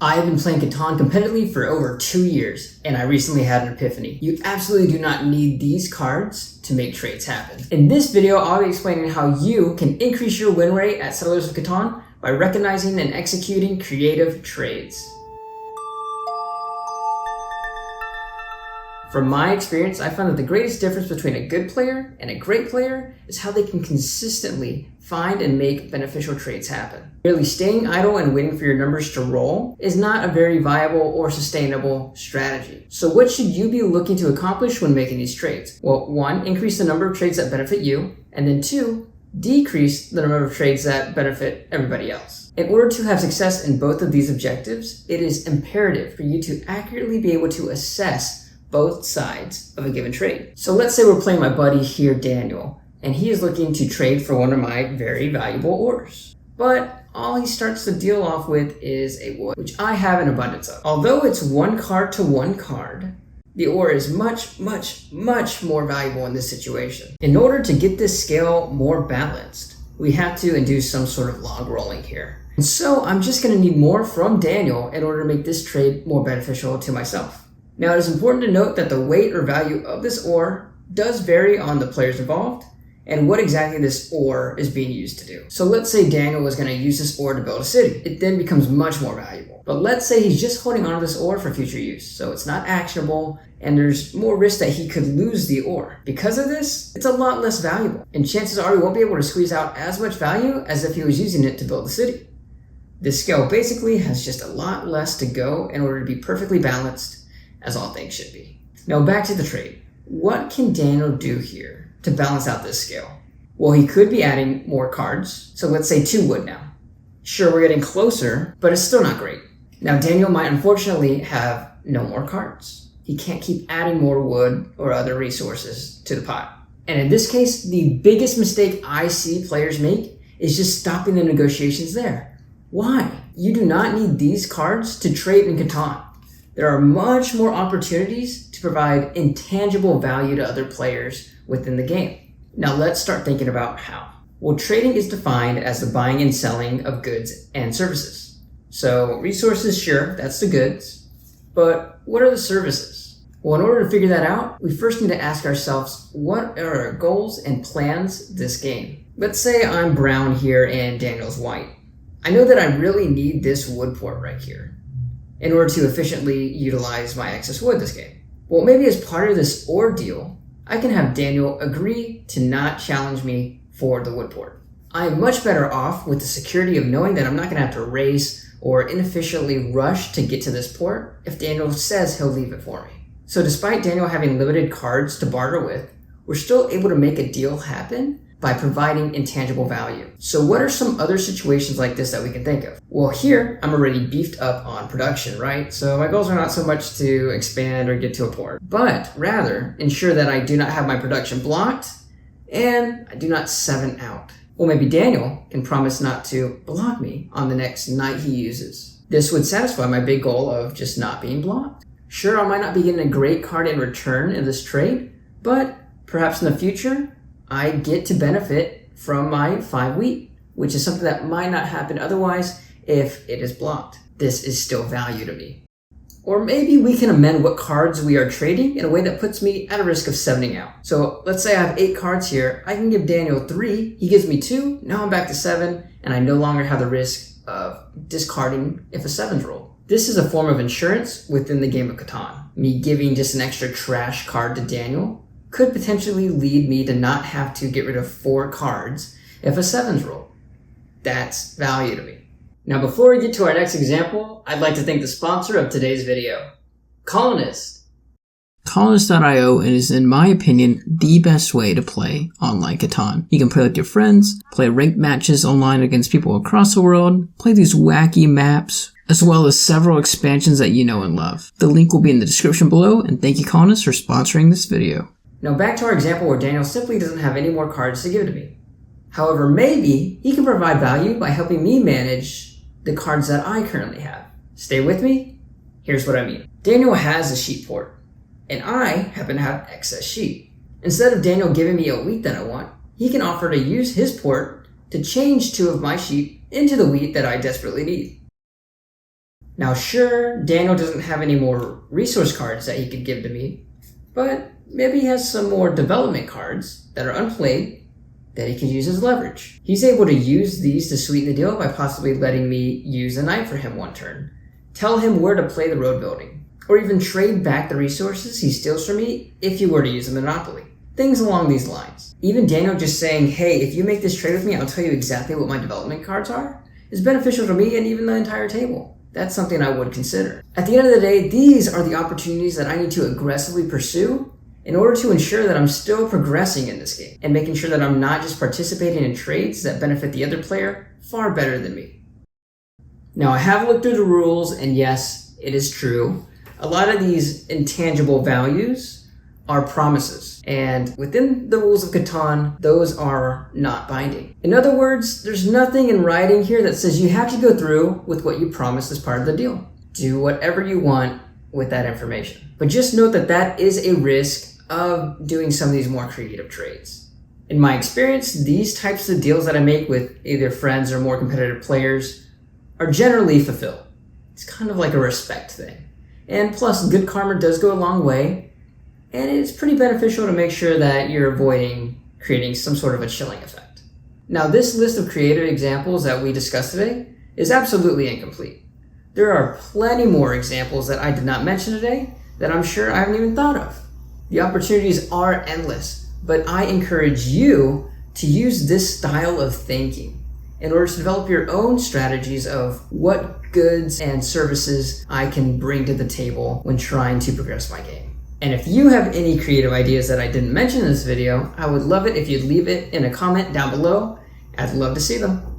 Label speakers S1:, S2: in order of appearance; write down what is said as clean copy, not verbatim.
S1: I have been playing Catan competitively for over 2 years, and I recently had an epiphany. You absolutely do not need these cards to make trades happen. In this video, I'll be explaining how you can increase your win rate at Settlers of Catan by recognizing and executing creative trades. From my experience, I found that the greatest difference between a good player and a great player is how they can consistently find and make beneficial trades happen. Merely staying idle and waiting for your numbers to roll is not a very viable or sustainable strategy. So what should you be looking to accomplish when making these trades? Well, 1, increase the number of trades that benefit you, and then 2, decrease the number of trades that benefit everybody else. In order to have success in both of these objectives, it is imperative for you to accurately be able to assess both sides of a given trade. So let's say we're playing my buddy here, Daniel, and he is looking to trade for one of my very valuable ores. But all he starts to deal off with is a wood, which I have an abundance of. Although it's 1 card to 1 card, the ore is much more valuable in this situation. In order to get this scale more balanced, we have to induce some sort of log rolling here. And so I'm just gonna need more from Daniel in order to make this trade more beneficial to myself. Now, it is important to note that the weight or value of this ore does vary on the players involved and what exactly this ore is being used to do. So let's say Daniel was going to use this ore to build a city. It then becomes much more valuable. But let's say he's just holding on to this ore for future use, so it's not actionable and there's more risk that he could lose the ore. Because of this, it's a lot less valuable, and chances are he won't be able to squeeze out as much value as if he was using it to build the city. This scale basically has just a lot less to go in order to be perfectly balanced, as all things should be. Now back to the trade. What can Daniel do here to balance out this scale? Well, he could be adding more cards. So let's say 2 wood now. Sure, we're getting closer, but it's still not great. Now Daniel might unfortunately have no more cards. He can't keep adding more wood or other resources to the pot. And in this case, the biggest mistake I see players make is just stopping the negotiations there. Why? You do not need these cards to trade in Catan. There are much more opportunities to provide intangible value to other players within the game. Now let's start thinking about how. Well, trading is defined as the buying and selling of goods and services. So resources, sure, that's the goods, but what are the services? Well, in order to figure that out, we first need to ask ourselves, what are our goals and plans this game? Let's say I'm brown here and Daniel's white. I know that I really need this wood port right here in order to efficiently utilize my excess wood this game. Well, maybe as part of this ordeal, I can have Daniel agree to not challenge me for the wood port. I am much better off with the security of knowing that I'm not gonna have to race or inefficiently rush to get to this port if Daniel says he'll leave it for me. So despite Daniel having limited cards to barter with, we're still able to make a deal happen by providing intangible value. So what are some other situations like this that we can think of? Well, here I'm already beefed up on production, right? So my goals are not so much to expand or get to a port, but rather ensure that I do not have my production blocked and I do not 7 out. Well, maybe Daniel can promise not to block me on the next knight he uses. This would satisfy my big goal of just not being blocked. Sure, I might not be getting a great card in return in this trade, but perhaps in the future, I get to benefit from my 5 wheat, which is something that might not happen otherwise if it is blocked. This is still value to me. Or maybe we can amend what cards we are trading in a way that puts me at a risk of 7ing out. So let's say I have 8 cards here. I can give Daniel 3, he gives me 2, now I'm back to 7, and I no longer have the risk of discarding if a 7's rolled. This is a form of insurance within the game of Catan. Me giving just an extra trash card to Daniel could potentially lead me to not have to get rid of 4 cards if a 7's rolled. That's value to me. Now before we get to our next example, I'd like to thank the sponsor of today's video, Colonist.
S2: Colonist.io is, in my opinion, the best way to play online Catan. You can play with your friends, play ranked matches online against people across the world, play these wacky maps, as well as several expansions that you know and love. The link will be in the description below, and thank you Colonist for sponsoring this video.
S1: Now back to our example where Daniel simply doesn't have any more cards to give to me. However, maybe he can provide value by helping me manage the cards that I currently have. Stay with me? Here's what I mean. Daniel has a sheep port, and I happen to have excess sheep. Instead of Daniel giving me a wheat that I want, he can offer to use his port to change 2 of my sheep into the wheat that I desperately need. Now sure, Daniel doesn't have any more resource cards that he could give to me, but maybe he has some more development cards that are unplayed that he can use as leverage. He's able to use these to sweeten the deal by possibly letting me use a knight for him one turn, tell him where to play the road building, or even trade back the resources he steals from me if he were to use a monopoly. Things along these lines. Even Daniel just saying, hey, if you make this trade with me, I'll tell you exactly what my development cards are, is beneficial to me and even the entire table. That's something I would consider. At the end of the day, these are the opportunities that I need to aggressively pursue in order to ensure that I'm still progressing in this game and making sure that I'm not just participating in trades that benefit the other player far better than me. Now, I have looked through the rules, and yes, it is true. A lot of these intangible values are promises, and within the rules of Catan, those are not binding. In other words, there's nothing in writing here that says you have to go through with what you promised as part of the deal. Do whatever you want with that information. But just note that that is a risk of doing some of these more creative trades. In my experience, these types of deals that I make with either friends or more competitive players are generally fulfilled. It's kind of like a respect thing. And plus, good karma does go a long way, and it's pretty beneficial to make sure that you're avoiding creating some sort of a chilling effect. Now, this list of creative examples that we discussed today is absolutely incomplete. There are plenty more examples that I did not mention today that I'm sure I haven't even thought of. The opportunities are endless, but I encourage you to use this style of thinking in order to develop your own strategies of what goods and services I can bring to the table when trying to progress my game. And if you have any creative ideas that I didn't mention in this video, I would love it if you'd leave it in a comment down below. I'd love to see them.